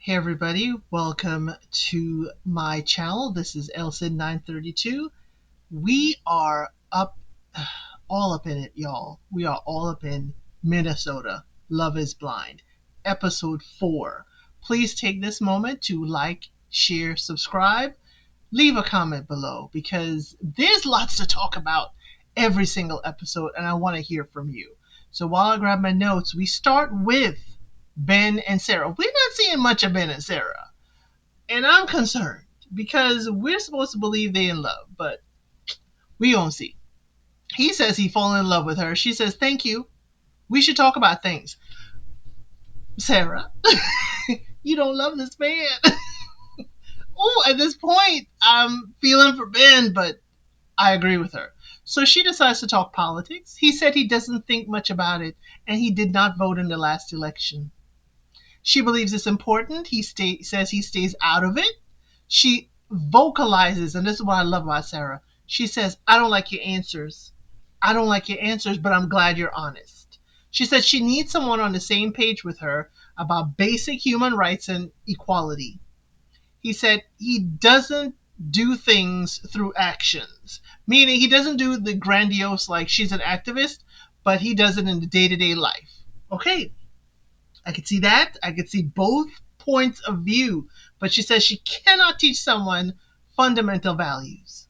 Hey everybody, welcome to my channel. This is Elsid932. We are all up in it, y'all. We are all up in Minnesota. Love is Blind, episode 4. Please take this moment to like, share, subscribe, leave a comment below because there's lots to talk about every single episode and I want to hear from you. So while I grab my notes, we start with Ben and Sarah. We're not seeing much of Ben and Sarah. And I'm concerned because we're supposed to believe they're in love, but we don't see. He says he fallen in love with her. She says, thank you. We should talk about things. Sarah, you don't love this man. Oh, at this point, I'm feeling for Ben, but I agree with her. So she decides to talk politics. He said he doesn't think much about it, and he did not vote in the last election. She believes it's important. Says he stays out of it. She vocalizes, and this is what I love about Sarah. She says, I don't like your answers. I don't like your answers, but I'm glad you're honest. She said she needs someone on the same page with her about basic human rights and equality. He said he doesn't do things through actions, meaning he doesn't do the grandiose like she's an activist, but he does it in the day-to-day life. Okay, I could see that. I could see both points of view, but she says she cannot teach someone fundamental values.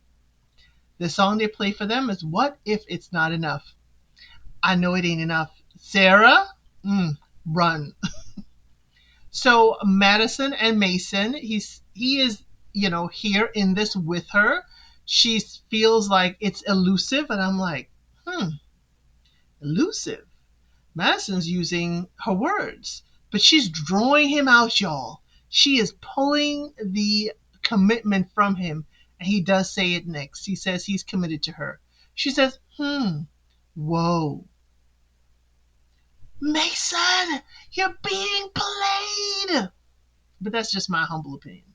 The song they play for them is What If It's Not Enough? I know it ain't enough. Sarah, run. So Madison and Mason, he is, here in this with her. She feels like it's elusive, and I'm like, elusive. Madison's using her words, but she's drawing him out, y'all. She is pulling the commitment from him, and he does say it next. He says he's committed to her. She says, whoa. Mason, you're being played. But that's just my humble opinion.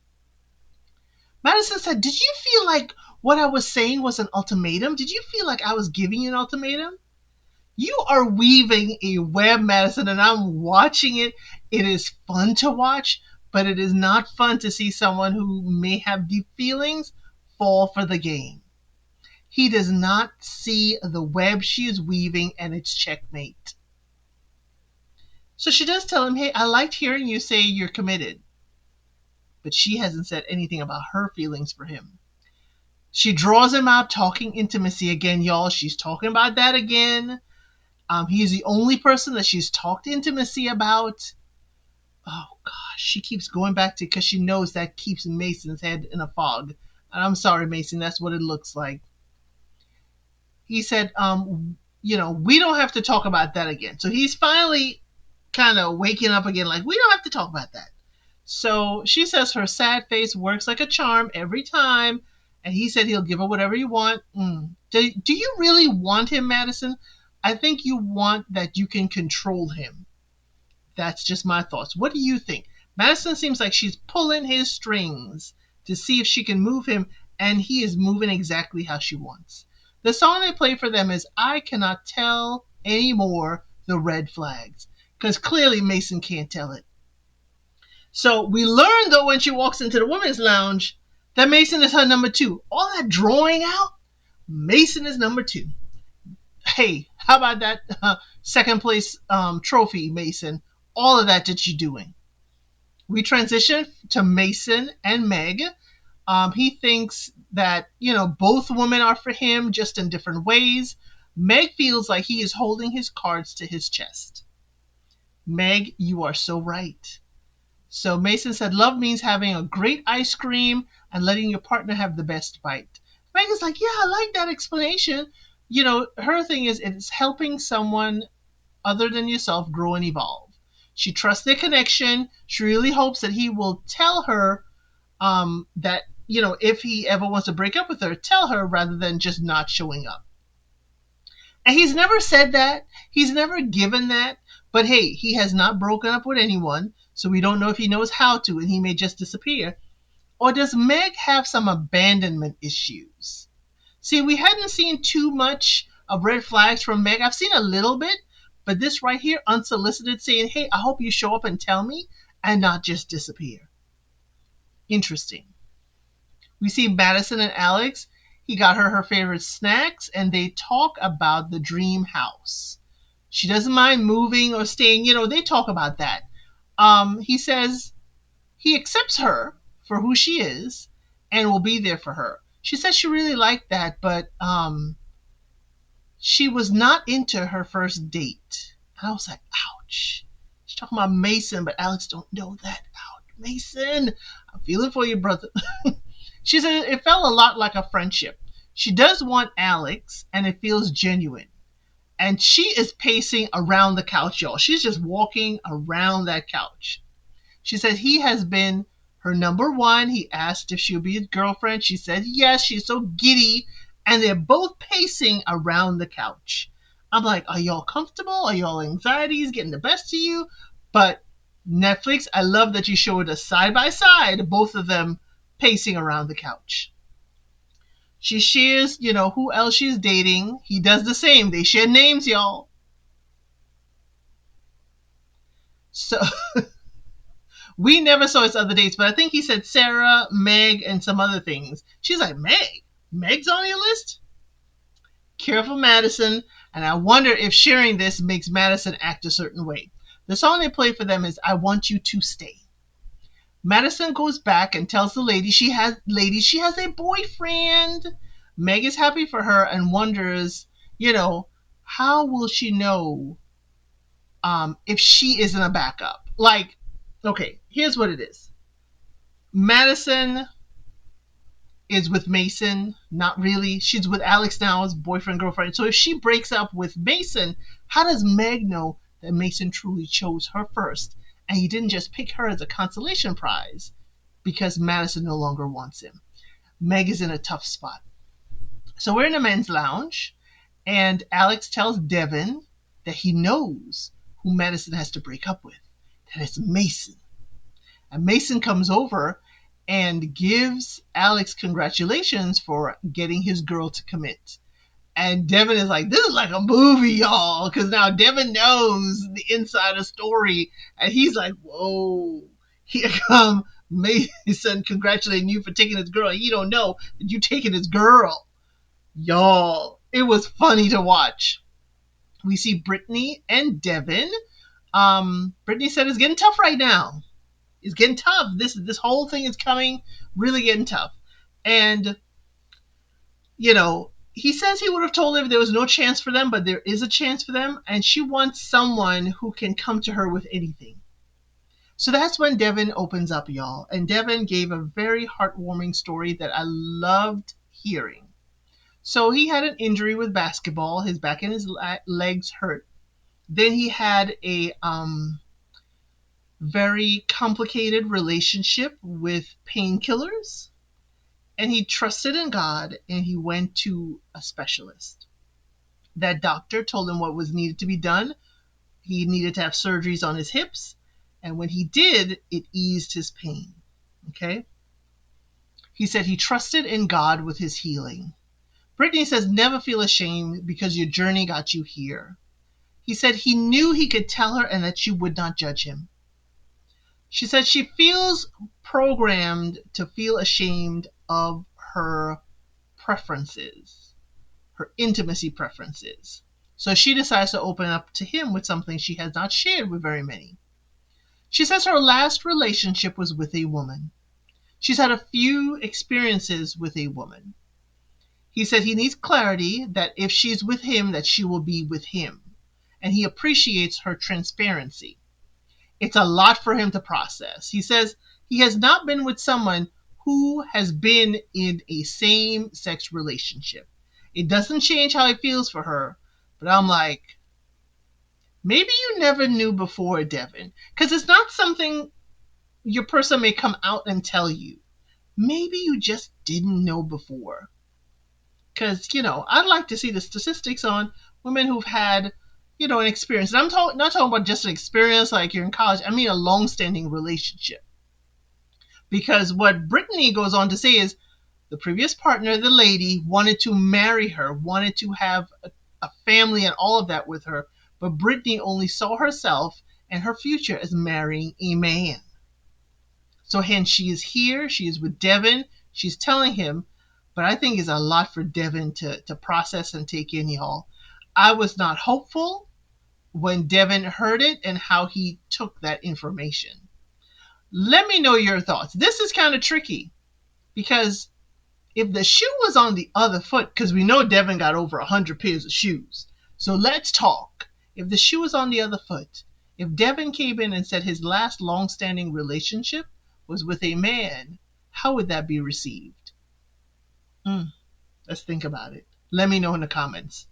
Madison said, did you feel like what I was saying was an ultimatum? Did you feel like I was giving you an ultimatum? You are weaving a web, Madison, and I'm watching it. It is fun to watch, but it is not fun to see someone who may have deep feelings fall for the game. He does not see the web she is weaving, and it's checkmate. So she does tell him, hey, I liked hearing you say you're committed. But she hasn't said anything about her feelings for him. She draws him out talking intimacy again, y'all. She's talking about that again. He's the only person that she's talked intimacy about. Oh gosh, she keeps going back to because she knows that keeps Mason's head in a fog. And I'm sorry, Mason, that's what it looks like. He said, we don't have to talk about that again. So he's finally kind of waking up again, like, we don't have to talk about that. So she says her sad face works like a charm every time. And he said he'll give her whatever you want. Do you really want him, Madison? I think you want that you can control him. That's just my thoughts. What do you think? Madison seems like she's pulling his strings to see if she can move him, and he is moving exactly how she wants. The song they play for them is I Cannot Tell Anymore the Red Flags, because clearly Mason can't tell it. So we learn, though, when she walks into the women's lounge, that Mason is her number 2. All that drawing out, Mason is number 2. Hey, how about that second place trophy, Mason? All of that you doing. We transition to Mason and Meg. He thinks that, both women are for him, just in different ways. Meg feels like he is holding his cards to his chest. Meg, you are so right. So Mason said, love means having a great ice cream and letting your partner have the best bite. Meg is like, yeah, I like that explanation. Her thing is it's helping someone other than yourself grow and evolve. She trusts their connection. She really hopes that he will tell her that, if he ever wants to break up with her, tell her rather than just not showing up. And he's never said that. He's never given that. But hey, he has not broken up with anyone, so we don't know if he knows how to, and he may just disappear. Or does Meg have some abandonment issues? See, we hadn't seen too much of red flags from Meg. I've seen a little bit, but this right here, unsolicited, saying, hey, I hope you show up and tell me. and not just disappear. Interesting. We see Madison and Alex. He got her favorite snacks, and they talk about the dream house. She doesn't mind moving or staying. They talk about that. He says he accepts her for who she is and will be there for her. She says she really liked that, but she was not into her first date. And I was like, ouch. She's talking about Mason, but Alex don't know that. Ouch, Mason, I'm feeling for you, brother. She said it felt a lot like a friendship. She does want Alex, and it feels genuine. And she is pacing around the couch, y'all. She's just walking around that couch. She said he has been her number one. He asked if she would be his girlfriend. She said yes. She's so giddy. And they're both pacing around the couch. I'm like, are y'all comfortable? Are y'all anxieties getting the best of you? But Netflix, I love that you showed us side by side, both of them pacing around the couch. She shares, who else she's dating. He does the same. They share names, y'all. So we never saw his other dates, but I think he said Sarah, Meg, and some other things. She's like, Meg? Meg's on your list? Careful, Madison. And I wonder if sharing this makes Madison act a certain way. The song they play for them is I Want You to Stay. Madison goes back and tells the lady she has a boyfriend. Meg is happy for her and wonders, how will she know if she isn't a backup? Like, okay, here's what it is. Madison is with Mason. Not really. She's with Alex now as boyfriend, girlfriend. So if she breaks up with Mason, how does Meg know that Mason truly chose her first and he didn't just pick her as a consolation prize because Madison no longer wants him? Meg is in a tough spot. So we're in a men's lounge, and Alex tells Devin that he knows who Madison has to break up with, that it's Mason. And Mason comes over and gives Alex congratulations for getting his girl to commit. And Devin is like, this is like a movie, y'all, because now Devin knows the insider story, and he's like, whoa, here come Mason congratulating you for taking his girl. He don't know that you taking his girl. Y'all, it was funny to watch. We see Brittany and Devin. Brittany said it's getting tough right now. It's getting tough. This whole thing is coming really getting tough. And, he says he would have told her if there was no chance for them, but there is a chance for them. And she wants someone who can come to her with anything. So that's when Devin opens up, y'all. And Devin gave a very heartwarming story that I loved hearing. So he had an injury with basketball. His back and his legs hurt. Then he had a very complicated relationship with painkillers. And he trusted in God and he went to a specialist. That doctor told him what was needed to be done. He needed to have surgeries on his hips. And when he did, it eased his pain. Okay? He said he trusted in God with his healing. Brittany says, never feel ashamed because your journey got you here. He said he knew he could tell her and that she would not judge him. She said she feels programmed to feel ashamed of her preferences, her intimacy preferences. So she decides to open up to him with something she has not shared with very many. She says her last relationship was with a woman. She's had a few experiences with a woman. He said he needs clarity that if she's with him, that she will be with him. And he appreciates her transparency. It's a lot for him to process. He says he has not been with someone who has been in a same-sex relationship. It doesn't change how he feels for her, but I'm like, maybe you never knew before, Devin, because it's not something your person may come out and tell you. Maybe you just didn't know before. Because, I'd like to see the statistics on women who've had, an experience. And I'm not talking about just an experience like you're in college. I mean a long-standing relationship. Because what Brittany goes on to say is the previous partner, the lady, wanted to marry her, wanted to have a family and all of that with her. But Brittany only saw herself and her future as marrying a man. So hence she is here. She is with Devin. She's telling him, but I think it's a lot for Devin to process and take in, y'all. I was not hopeful when Devin heard it and how he took that information. Let me know your thoughts. This is kind of tricky because if the shoe was on the other foot, because we know Devin got over 100 pairs of shoes. So let's talk. If the shoe was on the other foot, if Devin came in and said his last long-standing relationship was with a man, how would that be received? Let's think about it. Let me know in the comments.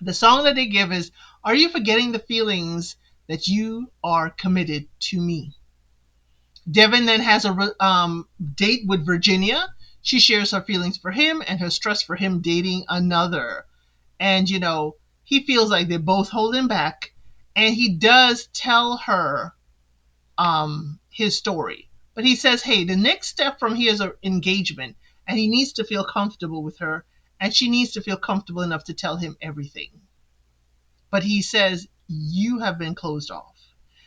The song that they give is Are You Forgetting the Feelings That You Are Committed to Me? Devin then has a date with Virginia. She shares her feelings for him and her stress for him dating another. And, he feels like they're both holding back. And he does tell her his story. But he says, hey, the next step from here is an engagement. And he needs to feel comfortable with her. And she needs to feel comfortable enough to tell him everything. But he says, you have been closed off.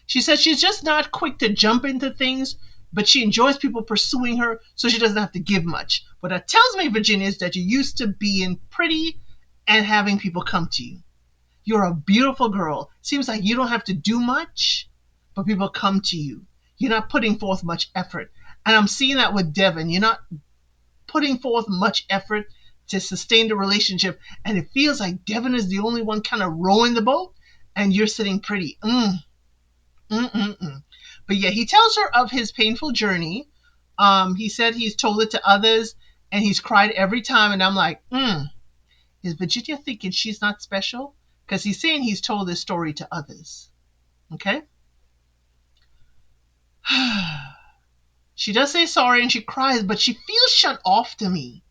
She says she's just not quick to jump into things, but she enjoys people pursuing her, so she doesn't have to give much. What that tells me, Virginia, is that you're used to being pretty and having people come to you. You're a beautiful girl. Seems like you don't have to do much, but people come to you. You're not putting forth much effort. And I'm seeing that with Devin. You're not putting forth much effort to sustain the relationship, and it feels like Devin is the only one kind of rowing the boat, and you're sitting pretty. But yeah, he tells her of his painful journey. He said he's told it to others, and he's cried every time, and I'm like, is Virginia thinking she's not special? Because he's saying he's told this story to others. Okay? She does say sorry, and she cries, but she feels shut off to me.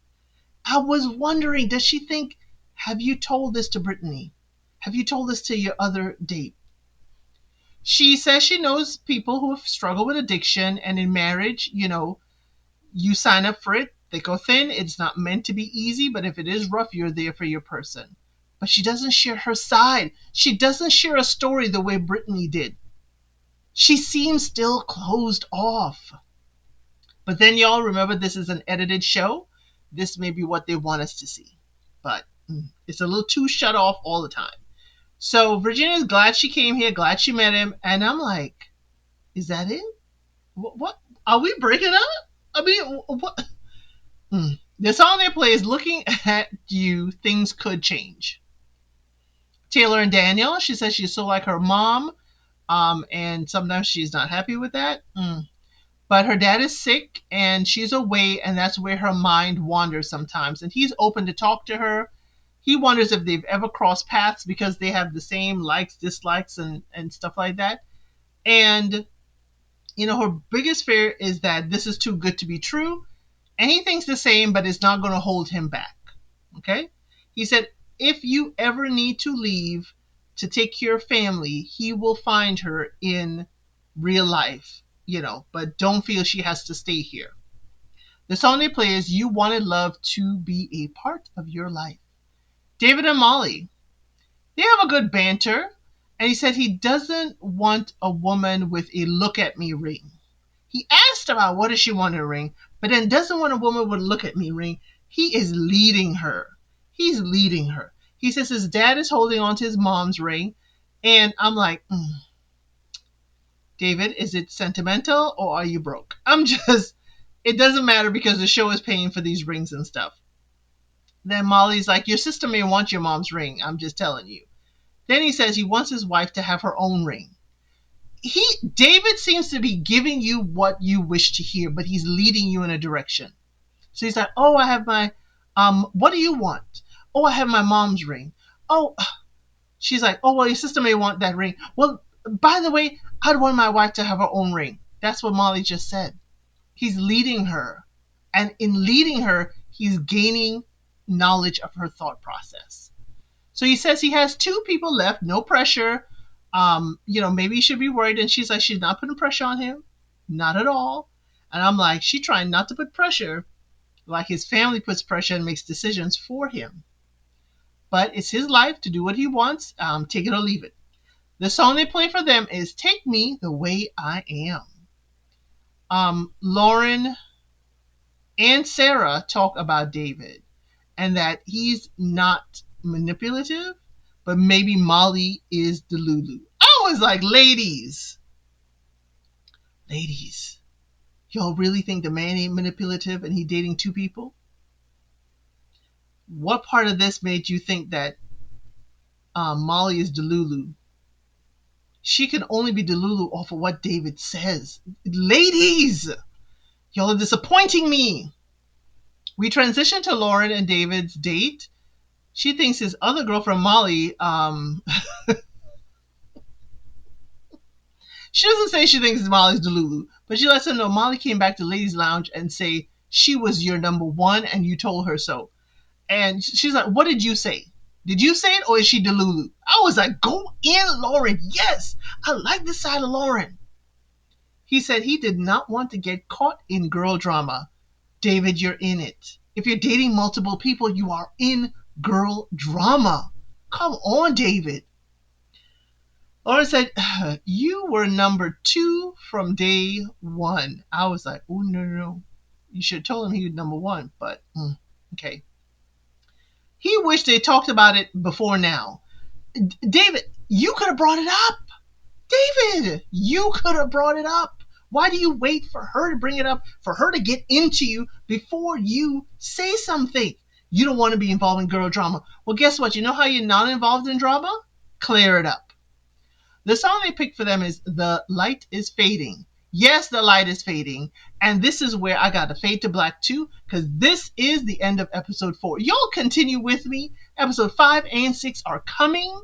I was wondering, does she think, have you told this to Brittany? Have you told this to your other date? She says she knows people who have struggled with addiction, and in marriage, you sign up for it, thick or thin. It's not meant to be easy, but if it is rough, you're there for your person. But she doesn't share her side. She doesn't share a story the way Brittany did. She seems still closed off. But then, y'all, remember this is an edited show. This may be what they want us to see. But it's a little too shut off all the time. So Virginia's glad she came here, glad she met him. And I'm like, is that it? What? Are we breaking up? I mean, what? The song they play is Looking at You, Things Could Change. Taylor and Daniel, she says she's so like her mom. And sometimes she's not happy with that. But her dad is sick and she's away, and that's where her mind wanders sometimes. And he's open to talk to her. He wonders if they've ever crossed paths because they have the same likes, dislikes, and stuff like that. And, her biggest fear is that this is too good to be true. And he thinks the same, but it's not going to hold him back. Okay? He said, if you ever need to leave to take care of family, he will find her in real life. But don't feel she has to stay here. The song they play is You Wanted Love to Be a Part of Your Life. David and Molly, they have a good banter, and he said he doesn't want a woman with a look at me ring. He asked about what does she want in a ring, but then doesn't want a woman with a look at me ring. He is leading her. He's leading her. He says his dad is holding on to his mom's ring, and I'm like, David, is it sentimental or are you broke? It doesn't matter because the show is paying for these rings and stuff. Then Molly's like, your sister may want your mom's ring. I'm just telling you. Then he says he wants his wife to have her own ring. David seems to be giving you what you wish to hear, but he's leading you in a direction. So he's like, oh, I have my, what do you want? Oh, I have my mom's ring. Oh, she's like, oh, well, your sister may want that ring. Well, by the way, I'd want my wife to have her own ring. That's what Molly just said. He's leading her. And in leading her, he's gaining knowledge of her thought process. So he says he has 2 people left, no pressure. Maybe he should be worried. And she's like, she's not putting pressure on him. Not at all. And I'm like, she's trying not to put pressure. Like his family puts pressure and makes decisions for him. But it's his life to do what he wants. Take it or leave it. The song they play for them is Take Me the Way I Am. Lauren and Sarah talk about David and that he's not manipulative, but maybe Molly is Delulu. I was like, ladies, y'all really think the man ain't manipulative and he dating two people? What part of this made you think that Molly is Delulu? She can only be Delulu off of what David says. Ladies, y'all are disappointing me. We transition to Lauren and David's date. She thinks his other girlfriend, Molly, she doesn't say she thinks Molly's Delulu, but she lets him know Molly came back to Ladies Lounge and say she was your number one and you told her so. And she's like, what did you say? Did you say it or is she Delulu? I was like, go in, Lauren. Yes, I like this side of Lauren. He said he did not want to get caught in girl drama. David, you're in it. If you're dating multiple people, you are in girl drama. Come on, David. Lauren said, you were number 2 from day 1. I was like, oh, no. You should have told him he was number 1, but okay. He wished they talked about it before now. David, you could have brought it up. David, you could have brought it up. Why do you wait for her to bring it up, for her to get into you before you say something? You don't want to be involved in girl drama. Well, guess what? You know how you're not involved in drama? Clear it up. The song they picked for them is The Light is Fading. Yes, the light is fading. And this is where I got to fade to black too, because this is the end of episode 4. Y'all continue with me. Episode 5 and 6 are coming.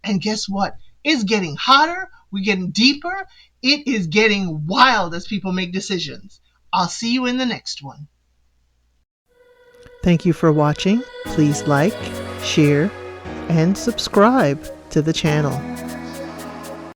And guess what? It's getting hotter. We're getting deeper. It is getting wild as people make decisions. I'll see you in the next one. Thank you for watching. Please like, share, and subscribe to the channel.